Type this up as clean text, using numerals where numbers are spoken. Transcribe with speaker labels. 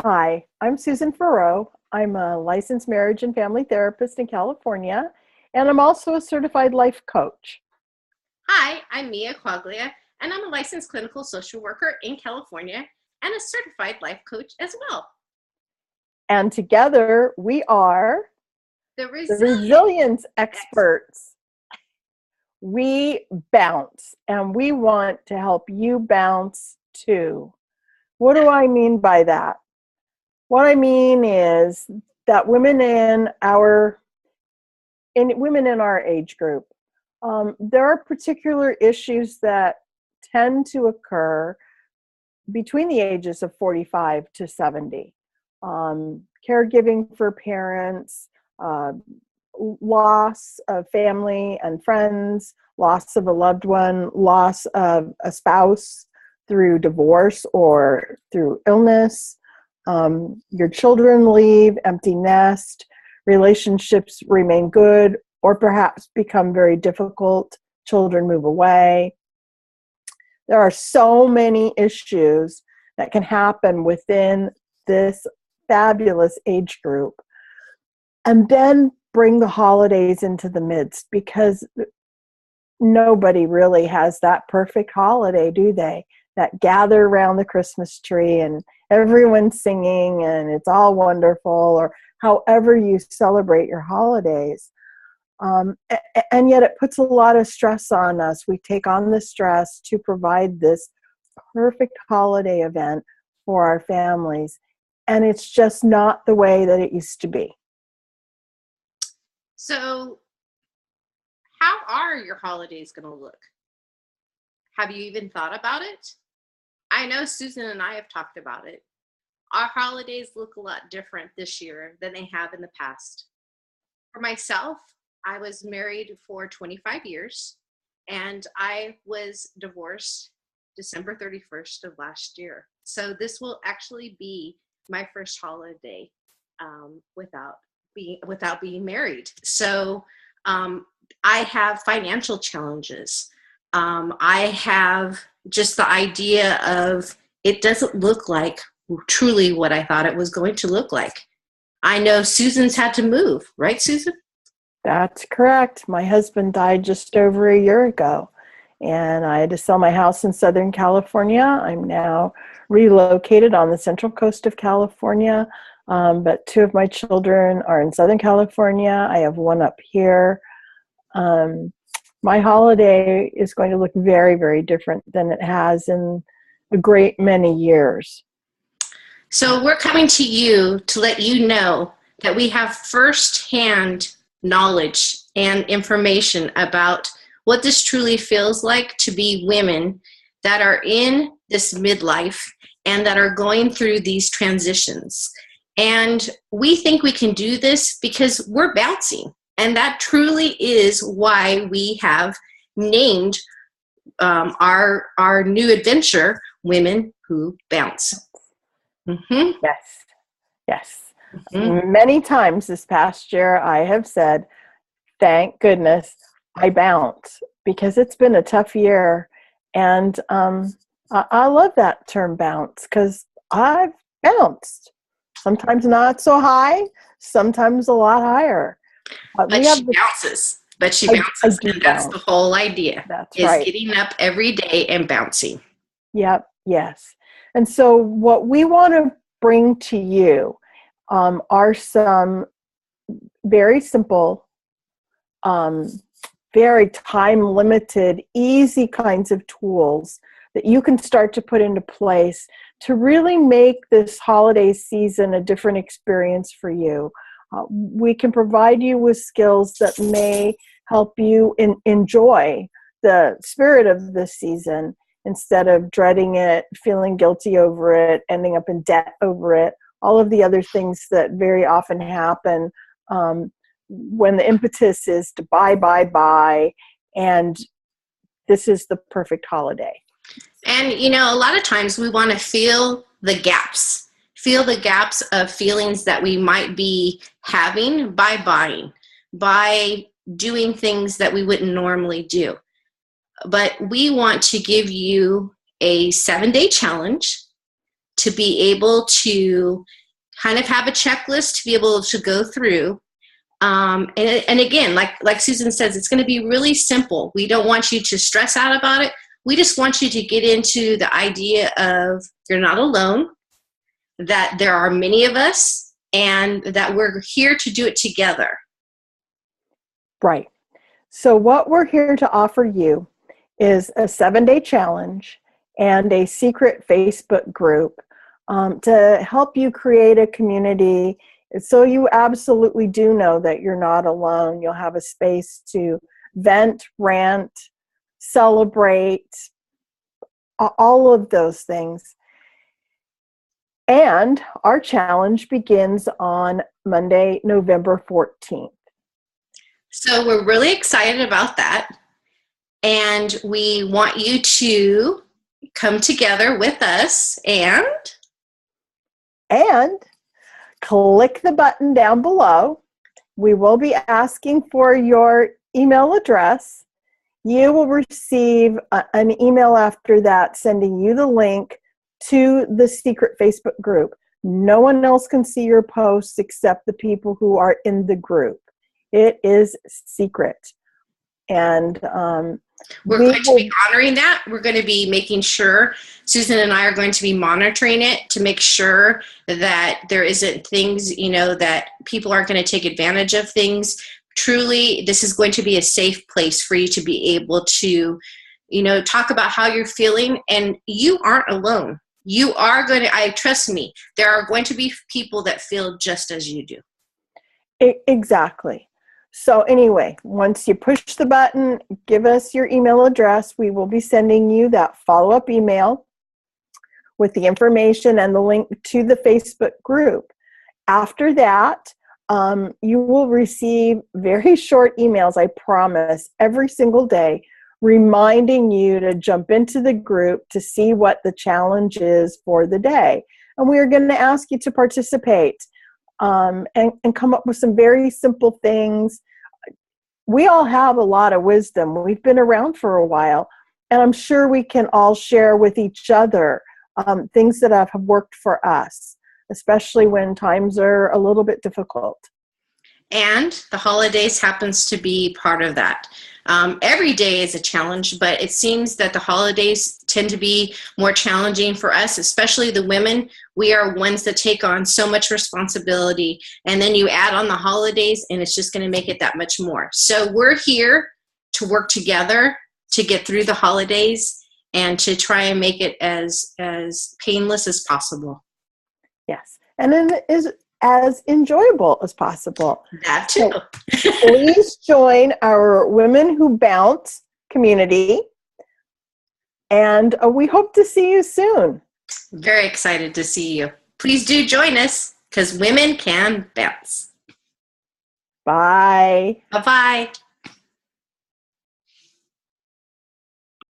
Speaker 1: Hi, I'm Susan Furrow. I'm a licensed marriage and family therapist in California, and I'm also a certified life coach.
Speaker 2: Hi, I'm Mia Quaglia, and I'm a licensed clinical social worker in California and a certified life coach as well.
Speaker 1: And together we are
Speaker 2: The
Speaker 1: the
Speaker 2: resilient.
Speaker 1: resilience experts. We bounce, and we want to help you bounce too. What do I mean by that? What I mean is that women in our age group, there are particular issues that tend to occur between the ages of 45 to 70. Caregiving for parents, uh, loss of family and friends, loss of a loved one, loss of a spouse through divorce or through illness. Your children leave, empty nest, relationships remain good or perhaps become very difficult, children move away. There are so many issues that can happen within this fabulous age group. And then bring the holidays into the midst, because nobody really has that perfect holiday, do they? That gather around the Christmas tree and everyone's singing and it's all wonderful, or however you celebrate your holidays. And yet it puts a lot of stress on us. We take on the stress to provide this perfect holiday event for our families. And it's just not the way that it used to be.
Speaker 2: So, how are your holidays going to look? Have you even thought about it? I know Susan and I have talked about it. Our holidays look a lot different this year than they have in the past. For myself, I was married for 25 years and I was divorced December 31st of last year. So this will actually be my first holiday without being married. So I have financial challenges. I have just the idea of it doesn't look like truly what I thought it was going to look like. I know Susan's had to move, right, Susan?
Speaker 1: That's correct. My husband died just over a year ago, and I had to sell my house in Southern California. I'm now relocated on the central coast of California, but two of my children are in Southern California. I have one up here. Um, my holiday is going to look very, very different than it has in a great many years.
Speaker 2: So we're coming to you to let you know that we have firsthand knowledge and information about what this truly feels like to be women that are in this midlife and that are going through these transitions. And we think we can do this because we're bouncing. And that truly is why we have named our new adventure Women Who Bounce. Mm-hmm.
Speaker 1: Yes, yes.
Speaker 2: Mm-hmm.
Speaker 1: Many times this past year, I have said, thank goodness I bounced, because it's been a tough year. And I love that term bounce, because I've bounced. Sometimes not so high, sometimes a lot higher. But
Speaker 2: But
Speaker 1: we
Speaker 2: she
Speaker 1: have the,
Speaker 2: bounces. But she
Speaker 1: I
Speaker 2: bounces.
Speaker 1: do
Speaker 2: And that's the
Speaker 1: bounce.
Speaker 2: whole idea,
Speaker 1: That's
Speaker 2: is
Speaker 1: right.
Speaker 2: getting up every day and bouncing.
Speaker 1: Yep, yes. And so what we want to bring to you are some very simple, um, very time limited, easy kinds of tools that you can start to put into place to really make this holiday season a different experience for you. We can provide you with skills that may help you enjoy the spirit of the season instead of dreading it, feeling guilty over it, ending up in debt over it, all of the other things that very often happen when the impetus is to buy, and this is the perfect holiday.
Speaker 2: And, a lot of times we want to feel the gaps of feelings that we might be having by buying, by doing things that we wouldn't normally do. But we want to give you a 7-day challenge to be able to kind of have a checklist to be able to go through. And again, like Susan says, it's going to be really simple. We don't want you to stress out about it. We just want you to get into the idea of you're not alone, that there are many of us, and that we're here to do it together.
Speaker 1: Right. So what we're here to offer you is a 7-day challenge and a secret Facebook group to help you create a community. So you absolutely do know that you're not alone. You'll have a space to vent, rant, celebrate, all of those things. And our challenge begins on Monday, November 14th.
Speaker 2: So we're really excited about that. And we want you to come together with us and
Speaker 1: click the button down below. We will be asking for your email address. You will receive an email after that sending you the link to the secret Facebook group. No one else can see your posts except the people who are in the group. It is secret. And
Speaker 2: we're going to be honoring that. We're going to be making sure, Susan and I are going to be monitoring it to make sure that there isn't things, that people aren't going to take advantage of things. Truly, this is going to be a safe place for you to be able to, talk about how you're feeling, and you aren't alone. You are going to, trust me, there are going to be people that feel just as you do.
Speaker 1: Exactly. So anyway, once you push the button, give us your email address. We will be sending you that follow-up email with the information and the link to the Facebook group. After that, you will receive very short emails, I promise, every single day, reminding you to jump into the group to see what the challenge is for the day. And we are going to ask you to participate and come up with some very simple things. We all have a lot of wisdom. We've been around for a while, and I'm sure we can all share with each other things that have worked for us, especially when times are a little bit difficult.
Speaker 2: And the holidays happens to be part of that. Every day is a challenge, but it seems that the holidays tend to be more challenging for us, especially the women. We are ones that take on so much responsibility, and then you add on the holidays, and it's just going to make it that much more. So we're here to work together to get through the holidays and to try and make it as painless as possible.
Speaker 1: Yes, and then it is as enjoyable as possible.
Speaker 2: That too.
Speaker 1: So please join our Women Who Bounce community, and we hope to see you soon.
Speaker 2: Very excited to see you. Please do join us, because women can bounce.
Speaker 1: Bye.
Speaker 2: Bye-bye.